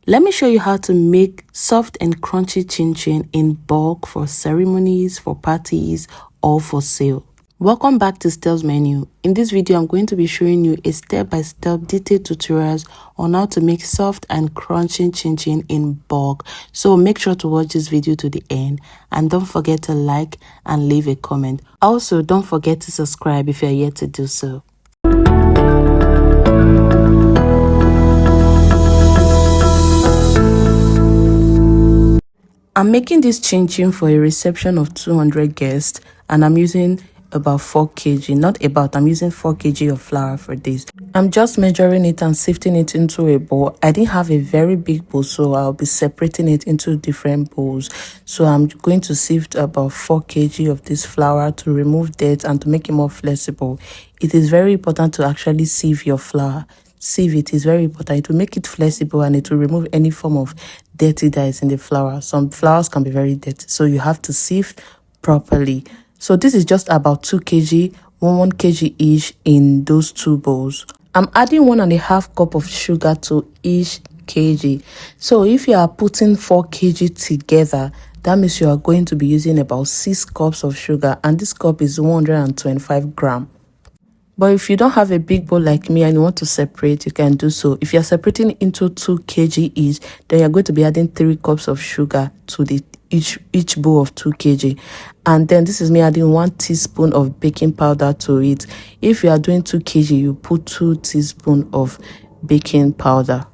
Let me show you how to make soft and crunchy chinchin in bulk for ceremonies, for parties, or for sale. Welcome back to Stell's Menu. In this video, I'm going to be showing you a step-by-step detailed tutorials on how to make soft and crunchy chinchin in bulk. So make sure to watch this video to the end and don't forget to like and leave a comment. Also, don't forget to subscribe if you're yet to do so. I'm making this chinchin for a reception of 200 guests and I'm using about 4 kg, I'm using 4 kg of flour for this. I'm just measuring it and sifting it into a bowl. I didn't have a very big bowl, so I'll be separating it into different bowls. So I'm going to sift about 4 kg of this flour to remove dirt and to make it more flexible. It is very important to actually sieve your flour. Sieve it is very important. It will make it flexible and it will remove any form of dirty that is in the flour. Some flours can be very dirty, so you have to sieve properly. So this is just about 2 kg, 1 kg each in those 2 bowls. I'm adding 1.5 cup of sugar to each kg. So if you are putting 4 kg together, that means you are going to be using about 6 cups of sugar, and this cup is 125 grams. But if you don't have a big bowl like me and you want to separate, you can do so. If you're separating into 2 kg each, then you're going to be adding 3 cups of sugar to the each bowl of 2 kg. And then this is me adding 1 teaspoon of baking powder to it. If you are doing 2 kg, you put 2 teaspoons of baking powder.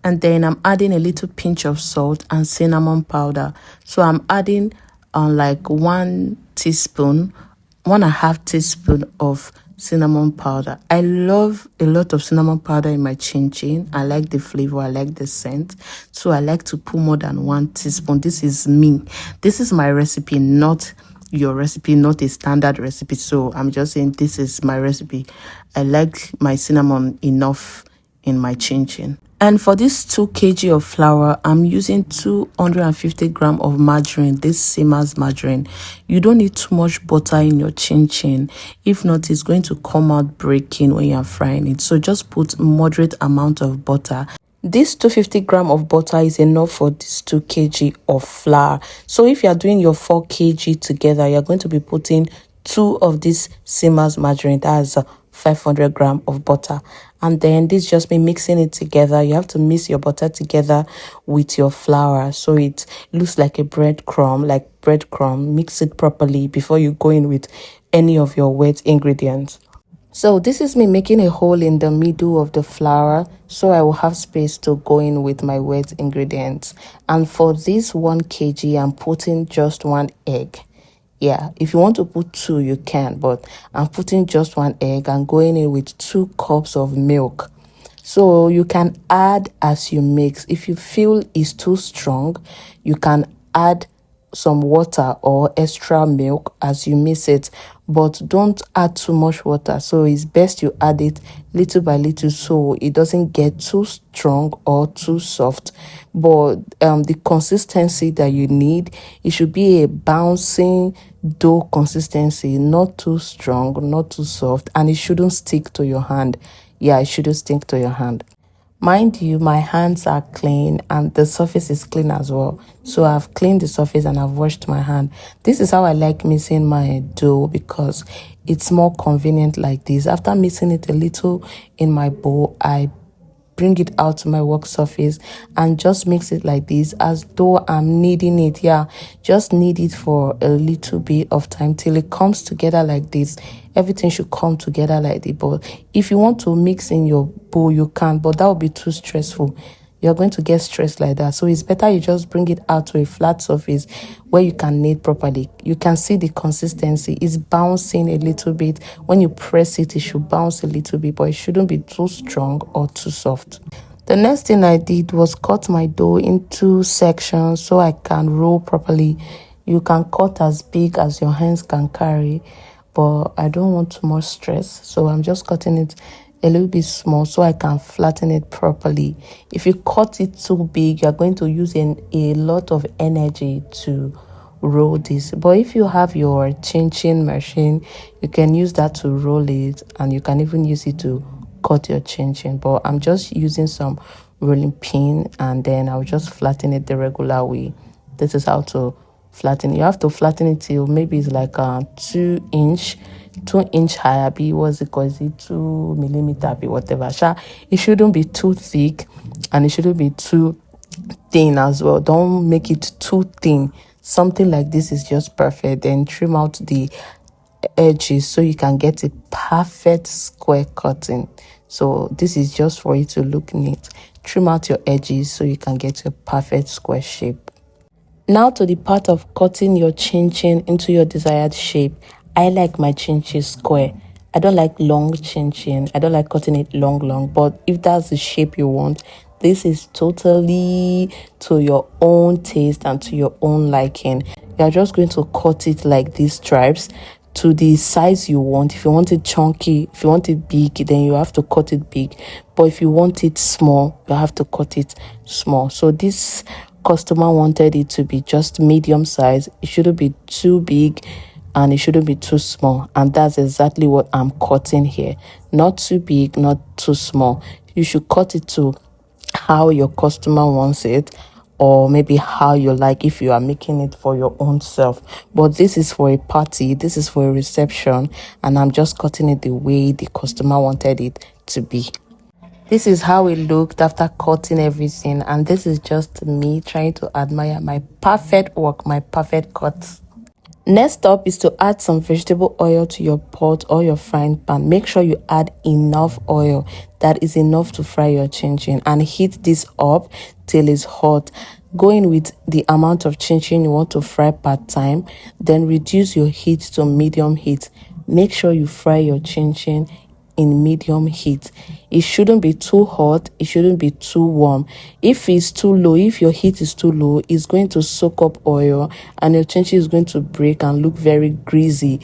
And then I'm adding a little pinch of salt and cinnamon powder. So I'm adding like 1 teaspoon, 1.5 teaspoon of cinnamon powder. I love a lot of cinnamon powder in my chinchin. I like the flavor, I like the scent, so I like to put more than 1 teaspoon. This is me, this is my recipe, not your recipe, not a standard recipe. So I'm just saying this is my recipe. I like my cinnamon enough in my chinchin. And for this 2 kg of flour, I'm using 250 grams of margarine, this same as margarine. You don't need too much butter in your chinchin. If not, it's going to come out breaking when you're frying it. So just put moderate amount of butter. This 250 grams of butter is enough for this 2 kg of flour. So if you're doing your 4 kg together, you're going to be putting 2 of this same as margarine. That's 500 grams of butter. And then this just me mixing it together. You have to mix your butter together with your flour so it looks like a breadcrumb, Mix it properly before you go in with any of your wet ingredients. So this is me making a hole in the middle of the flour so I will have space to go in with my wet ingredients. And for this 1 kg, I'm putting just 1 egg. Yeah, if you want to put 2, you can, but I'm putting just 1 egg and going in with 2 cups of milk. So you can add as you mix. If you feel it's too strong, you can add some water or extra milk as you mix it, but don't add too much water. So it's best you add it little by little so it doesn't get too strong or too soft. But the consistency that you need, it should be a bouncing dough consistency, not too strong, not too soft, and it shouldn't stick to your hand. Yeah, it shouldn't stick to your hand. Mind you, my hands are clean and the surface is clean as well. So I've cleaned the surface and I've washed my hand. This is how I like mixing my dough because it's more convenient like this. After mixing it a little in my bowl, I bring it out to my work surface and just mix it like this as though I'm kneading it. Yeah, just knead it for a little bit of time till it comes together like this. Everything should come together like this. But if you want to mix in your bowl, you can, but that would be too stressful. You're going to get stressed like that. So it's better you just bring it out to a flat surface where you can knead properly. You can see the consistency. It's bouncing a little bit. When you press it, it should bounce a little bit, but it shouldn't be too strong or too soft. The next thing I did was cut my dough into sections so I can roll properly. You can cut as big as your hands can carry, but I don't want too much stress. So I'm just cutting it a little bit small so I can flatten it properly. If you cut it too big, you're going to use a lot of energy to roll this. But if you have your chinchin machine, you can use that to roll it, and you can even use it to cut your chinchin. But I'm just using some rolling pin, and then I'll just flatten it the regular way. This is how to flatten. You have to flatten it till maybe it's like a 2 inch higher, be what's it called, is it 2 millimeter, be whatever. It shouldn't be too thick and it shouldn't be too thin as well. Don't make it too thin. Something like this is just perfect. Then trim out the edges so you can get a perfect square cutting. So this is just for it to look neat. Trim out your edges so you can get a perfect square shape. Now to the part of cutting your chin into your desired shape. I like my chin square. I don't like long chin. I don't like cutting it long, but if that's the shape you want, this is totally to your own taste and to your own liking. You're just going to cut it like these stripes to the size you want. If you want it chunky, if you want it big, then you have to cut it big. But if you want it small, you have to cut it small. So this customer wanted it to be just medium size. It shouldn't be too big and it shouldn't be too small, and that's exactly what I'm cutting here. Not too big, not too small. You should cut it to how your customer wants it, or maybe how you like if you are making it for your own self. But this is for a party, this is for a reception, and I'm just cutting it the way the customer wanted it to be. This is how it looked after cutting everything, and this is just me trying to admire my perfect work, my perfect cut. Next up is to add some vegetable oil to your pot or your frying pan. Make sure you add enough oil, that is enough to fry your chinchin, and heat this up till it's hot. Go in with the amount of chinchin you want to fry per time, then reduce your heat to medium heat. Make sure you fry your chinchin in medium heat. It shouldn't be too hot, it shouldn't be too warm. If it's too low, if your heat is too low, it's going to soak up oil and your chinchin is going to break and look very greasy.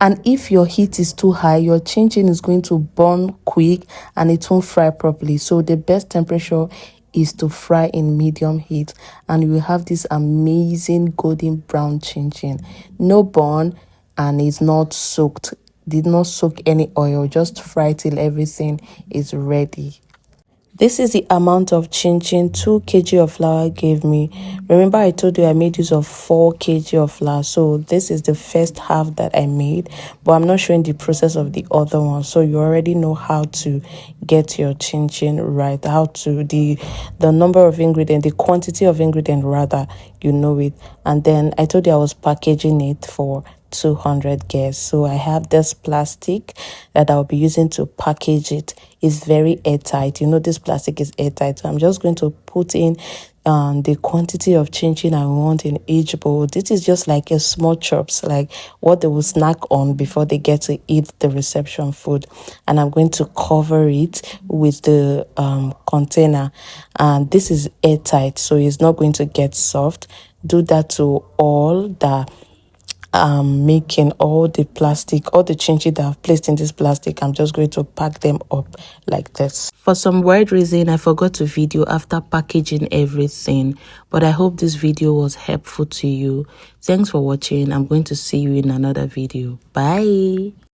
And if your heat is too high, your chinchin is going to burn quick and it won't fry properly. So the best temperature is to fry in medium heat, and you will have this amazing golden brown chinchin. No burn, and it's not soaked, did not soak any oil. Just fry till everything is ready. This is the amount of chinchin 2 kg of flour gave me. Remember I told you I made use of 4 kg of flour. So this is the first half that I made, but I'm not showing the process of the other one. So you already know how to get your chinchin right, how to the number of ingredients, the quantity of ingredient rather, you know it. And then I told you I was packaging it for 200 guests. So I have this plastic that I'll be using to package it. It's very airtight. You know, this plastic is airtight. So I'm just going to put in the quantity of chinchin I want in each bowl. This is just like a small chops, like what they will snack on before they get to eat the reception food. And I'm going to cover it with the container, and this is airtight, so it's not going to get soft. Do that to all that making all the plastic, all the chinchin that I've placed in this plastic. I'm just going to pack them up like this. For some weird reason, I forgot to video after packaging everything, but I hope this video was helpful to you. Thanks for watching. I'm going to see you in another video. Bye.